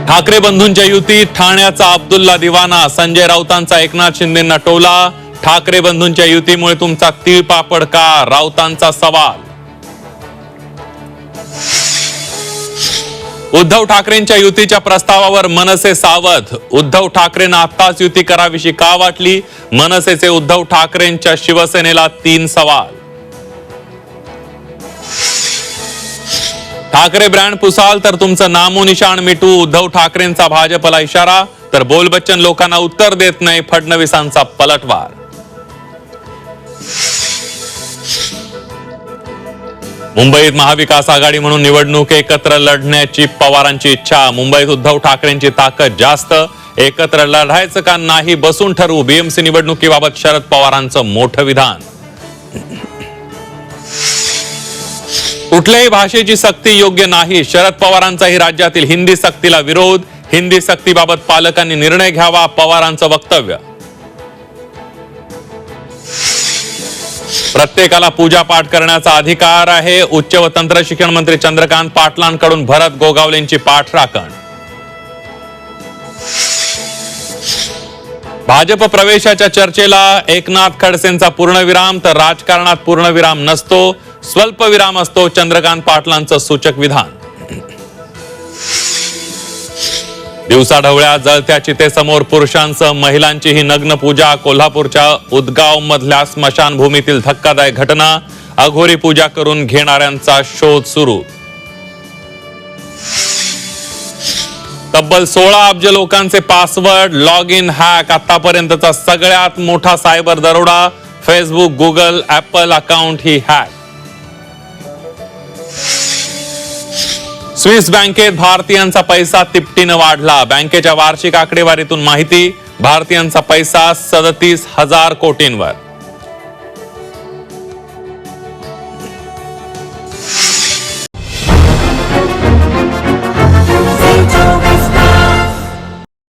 ठाकरे बंधूंच्या युतीत ठाण्याचा अब्दुल्ला दिवाना, संजय राऊतांचा एकनाथ शिंदेंना टोला। ठाकरे बंधूंच्या युतीमुळे तुमचा तीळपापड का, राऊतांचा सवाल। उद्धव ठाकरेंच्या युतीच्या प्रस्तावावर मनसे सावध, उद्धव ठाकरेंना आत्ताच युती करावीशी का वाटली, मनसेचे उद्धव ठाकरेंच्या शिवसेनेला 3 सवाल। ठाकरे ब्रँड पुसाल तर तुमचं नामोनिशाण मिटू, उद्धव ठाकरेंचा भाजपला इशारा, तर बोलबच्चन लोकांना उत्तर देत नाही, फडणवीसांचा पलटवार। मुंबईत महाविकास आघाडी म्हणून निवडणूक एकत्र लढण्याची पवारांची इच्छा, मुंबईत उद्धव ठाकरेंची ताकद जास्त, एकत्र लढायचं का नाही बसून ठरवू, बीएमसी निवडणुकीबाबत शरद पवारांचं मोठं विधान। कुठल्याही भाषेची सक्ती योग्य नाही, शरद पवारांचाही राज्यातील हिंदी सक्तीला विरोध, हिंदी सक्तीबाबत पालकांनी निर्णय घ्यावा, पवारांचं वक्तव्य। प्रत्येकाला पूजापाठ करण्याचा अधिकार आहे, उच्च व तंत्र शिक्षण मंत्री चंद्रकांत पाटलांकडून भरत गोगावलेंची पाठराखण। भाजप प्रवेशाच्या चर्चेला एकनाथ खडसेंचा पूर्णविराम, तर राजकारणात पूर्णविराम नसतो, स्वल्पविराम असतो, चंद्रकांत पाटलांचं सूचक विधान। दिवसाढवळ्या जळत्या चितेसमोर पुरुषांसह महिलांचीही नग्न पूजा, कोल्हापूरच्या उदगाव मधल्या स्मशानभूमीतील धक्कादायक घटना, अघोरी पूजा करून घेणाऱ्यांचा शोध सुरू। तब्बल 16 अब्ज लोकांचे पासवर्ड लॉग इन हॅक, आतापर्यंतचा सगळ्यात मोठा सायबर दरोडा, फेसबुक, गुगल, ऍपल अकाउंट ही हॅक। स्विस बँकेत भारतीयांचा पैसा तिपटीनं वाढला, बँकेच्या वार्षिक आकडेवारीतून माहिती, भारतीयांचा पैसा 37,000 कोटींवर।